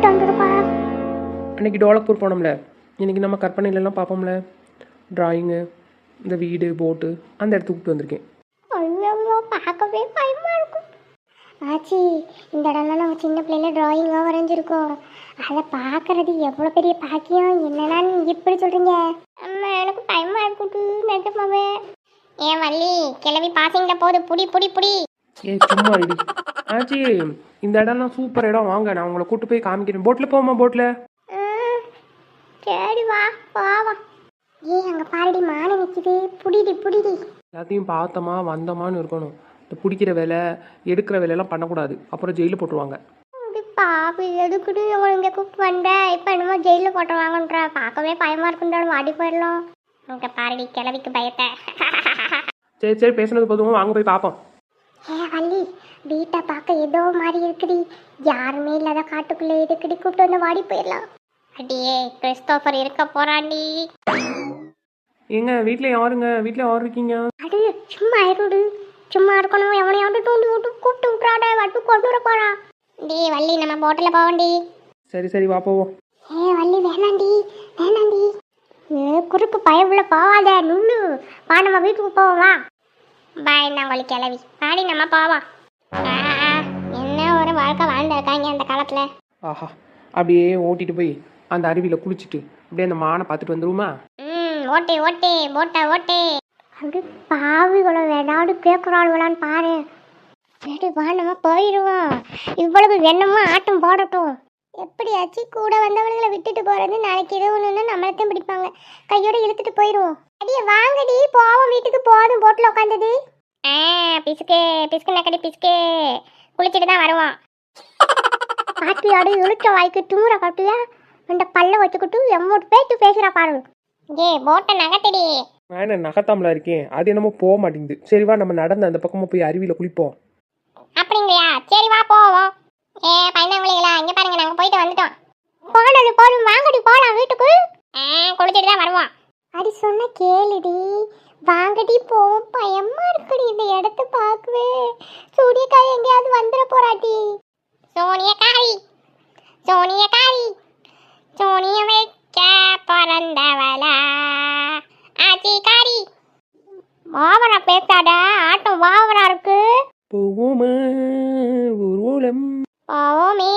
கூப்பிட்டு வந்துருப்பா. அன்றைக்கி டோலக்பூர் போனோம்ல, இன்றைக்கி நம்ம கற்பனையிலலாம் பார்ப்போம்ல, ட்ராயிங்கு, இந்த வீடு போட்டு அந்த இடத்துக்கு கூப்பிட்டு வந்திருக்கேன். ஐயோ பார்க்கவே பயமா இருக்கும். ஆச்சி, இந்த இடம்லாம் நம்ம சின்ன பிள்ளைல டிராயிங்காக வரைஞ்சிருக்கோம். அதை பார்க்கறது எவ்வளோ பெரிய பாக்கியம். என்னன்னா நீங்கள் இப்படி சொல்கிறீங்க? அம்மா எனக்கு பயமா இருக்குட்டு நிஜமாவே. ஏன் வள்ளி கிளவி பாசிங்கிட்ட போது புடி புடி புடி. சும்மா ரெடி ஆச்சி, இந்த இடம்லாம் சூப்பர் இடம், வாங்க நான் உங்களை கூட்டு போய் காமிக்கிறேன். போட்டில் போமா? போட்டில் சரி வா வா. அங்கே பாருடி மானை நிற்கிது, புடிடி புடிடி. எல்லாத்தையும் பார்த்தோமா வந்தோமான்னு இருக்கணும். இந்த பிடிக்கிற வேலை எடுக்கிற வேலையெல்லாம் பண்ணக்கூடாது, அப்புறம் ஜெயிலில் போட்டுருவாங்க. பாப்பி எதுக்குட்டு உங்களை இங்கே கூப்பிட்டு வந்தேன்? இப்போ என்னமோ ஜெயிலில் போட்டுருவாங்கன்ற. பார்க்கவே பயமாக இருக்குன்றாலும் வாடி போயிடலாம். அங்கே பாருடி கிளவிக்கு பயத்தை. சரி சரி, பேசுனது போதும், வாங்க போய் பார்ப்போம். வள்ளி, வீட்டை பார்க்க ஏதோ மாதிரி இருக்குடி. யாருமே இல்லாத காட்டுக்குள்ளே எதுக்குடி கூப்பிட்டு வந்து வாடி போயிடலாம். அடியே கிறிஸ்டோபர் இருக்க போறாண்டி. ஏங்க வீட்டில் யாருங்க? வீட்டில் யார் இருக்கீங்க? அடு சும்மா இருடு. சும்மா இருக்கணும். எவனையாவது தூண்டி விட்டு கூப்பிட்டு விட்றாட, வட்டு கொண்டு வர போறா. டி வள்ளி, நம்ம போட்டில் போவோண்டி. சரி சரி, வா போவோம். வள்ளி வேணாண்டி வேணாண்டி. குறுக்கு பயவுள்ள போவாத நுண்ணு. வா நம்ம வீட்டுக்கு போவோம். வா பாய் நாங்கள் கிளவி பாடி நம்ம போவோம். என்ன ஒரு வாழ்க்கை வாழ்ந்துருக்காங்க அந்த காலத்தில். ஆஹா, அப்படியே ஓட்டிட்டு போய் அந்த அருவியில் குளிச்சுட்டு அப்படியே அந்த மானை பார்த்துட்டு வந்துருமா? ஓட்டே ஓட்டே போட்டா ஓட்டே. அப்படி பாவிகளை வேணாடு கேட்குறாளுகளான்னு பாரு. சரி வா நம்ம போயிடுவோம். இவ்வளவு வெண்ணமா ஆட்டம் போடட்டும். எப்படியாச்சும் கூட வந்தவர்களை விட்டுட்டு போறது. நாளைக்கு ஏதோ ஒன்றுன்னா நம்மளத்தையும் பிடிப்பாங்க. கையோட இழுத்துட்டு போயிடுவோம். அடியே வாங்கடி போவோம் வீட்டுக்கு. போதும் போட்டில் உட்காந்தது. பிசுக்கே பிசுக்கு நக்கடி பிசுக்கே. குளிச்சுட்டு தான் வருவோம். பாட்டியோட இழுச்ச வாய்க்கு தூர காட்டியா அந்த பல்ல வச்சுக்கிட்டு எம்மோட்டு பேச்சு பேசுகிறா பாரு. போட்டை நகத்தடி. நான் என்ன நகத்தாமலா இருக்கேன்? அது என்னமோ போக மாட்டேங்குது. சரி வா, நம்ம நடந்து அந்த பக்கமாக போய் அருவியில் குளிப்போம். அப்படிங்களையா? சரி வா போவோம். பையனாங்களா இங்கே பாருங்க, நாங்கள் போயிட்டு வந்துட்டோம். போனது போதும், வாங்கடி போகலாம் வீட்டுக்கு. குளிச்சுட்டு தான் வருவோம். அடி சொன்ன கேளுடி, வாங்கடி போவோம். பயமா இருக்குடி இந்த இடத்த பார்க்கவே. சூரியக்காய் எங்கேயாவது வந்துட போறாட்டி. சோனியக்காரி சோனியக்காரி சோனிய வைக்க பிறந்தவளா ஆச்சிக்காரி. வாவரா பேசாட, ஆட்டம் வாவரா இருக்கு. போவோமே ஊர்வலம், போவோமே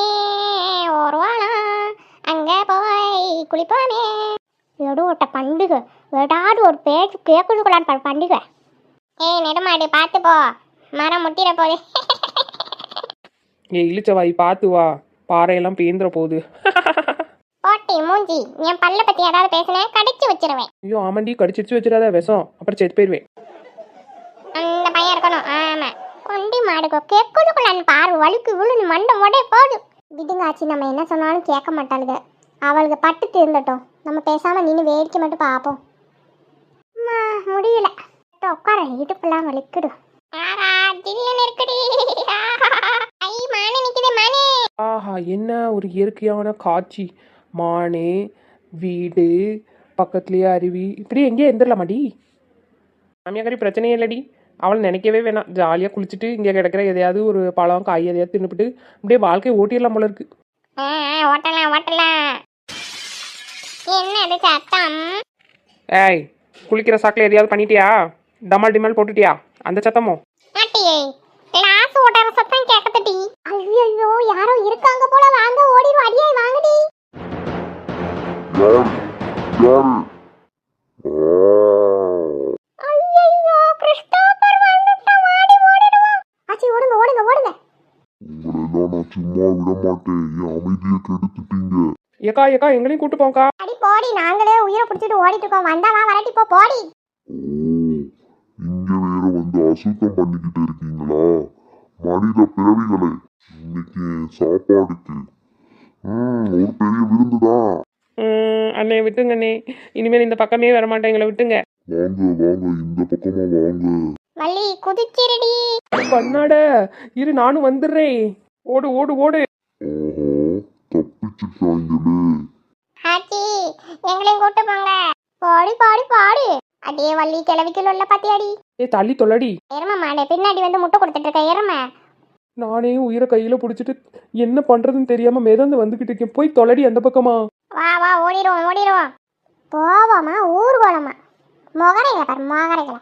ஒருவாளம், அங்கே போய் குளிப்போமே. எடோட்ட பண்டிகை ஏதாவது ஒரு பேச்சு கேட்குதுக்குள்ளான் பண்டிகை. நெடுமாடி பார்த்து போ, மரம் முட்டிட போகுது. இழிச்சவாய் பார்த்து வா, பாறையெல்லாம் பேந்துற போகுது. போட்டி மூஞ்சி, என் பல்ல பற்றி ஏதாவது பேசினேன் கடிச்சு வச்சிருவேன். ஐயோ ஆமாண்டி, கடிச்சிருச்சு வச்சிடாத விஷம், அப்புறம் செத்து போயிடுவேன். அந்த பையன் இருக்கணும். ஆமா, கொண்டி மாடுக்கோ கேட்குதுக்குள்ளான் பாரு. வழுக்கு விழுந்து மண்டை மொடே போகுது. விடுங்காச்சு, நம்ம என்ன சொன்னாலும் கேட்க மாட்டாளுங்க. அவளுக்கு பட்டு திருந்தட்டும். நம்ம பேசாம நின்று வேடிக்கை மட்டும் பார்ப்போம். முடியல, உட்கார இடுப்பெல்லாம் வலிக்குது. ஆஹா, என்ன ஒரு இயற்கையான காட்சி. மானே, வீடு, பக்கத்துலேயே அருவி, இப்படி எங்கேயே எந்திரலாமாடி? மாமியாக்காரி பிரச்சனையே இல்லடி, அவளை நினைக்கவே வேணாம். ஜாலியாக குளிச்சுட்டு இங்கே கிடக்கிற எதையாவது ஒரு பழம் காய் எதையாவது தின்னுபிட்டு அப்படியே வாழ்க்கையை ஓட்டிடலாம் போல இருக்கு. ஓட்டலாம் ஓட்டலாம். என்ன சத்தம்? ஏய், குளிக்கிற சாக்கில் எதையாவது பண்ணிட்டியா? டமால் டிமால் போட்டுட்டியா? அந்த சத்தமோ? கிளாஸ் ஓட்டற சத்தம் கேட்கத்தடி. ஐயோ யாரோ இருக்காங்க போல. வாங்க ஓடிரும். அடியே வாங்கடி. ஐயோ கிறிஸ்டோபர் வந்துட்டான். வாடி ஓடிடுவோம். ஆச்சி ஓடுங்க ஓடுங்க ஓடுங்க. உங்களெல்லாம் நான் சும்மா விட மாட்டேன். என் அமைதியை கெடுத்துட்டீங்க. ஏக்கா ஏக்கா, எங்களையும் கூட்டு போங்கக்கா. அடி போடி, நாங்களே உயிரை பிடிச்சிட்டு ஓடிட்டு இருக்கோம். வந்தா வா, வரட்டி போ போடி. இங்க வேற வந்து அசுத்தம் பண்ணிக்கிட்டு இருக்கீங்களா? மனித பிறவிகளே, இன்னைக்கு சாப்பாடுக்கு ஒரு பெரிய விருந்துதான். அண்ணே விட்டுங்க அண்ணே, இனிமேல் இந்த பக்கமே வரமாட்டேன், எங்களை விட்டுங்க. வாங்க வாங்க, இந்த பக்கமா வாங்க. வள்ளி குதிச்சிருடி. பண்ணாட இரு, நானும் வந்துடுறேன். ஓடு ஓடு ஓடு. ஓஹோ, தப்பிச்சுட்டாங்களே. ஆச்சி எங்களையும் கூட்டு போங்க. பாடி பாடி பாடி. அடியே வள்ளி கிளவிக்குள்ள பாத்தியாடி. தள்ளி தொல்லடி. எருமை மாடே பின்னாடி வந்து முட்டை கொடுத்துட்டு இருக்க எருமை. நானே உயிரை கையில் பிடிச்சிட்டு என்ன பண்ணுறதுன்னு தெரியாமல் மிதந்து வந்துக்கிட்டு இருக்கேன். போய் தொலைடி அந்த பக்கமா. வா வா ஓடிடுவோம் ஓடிடுவோம். போவோமா ஊர்கோலமா? மொகரைகளை பாரு மொகரைகளை.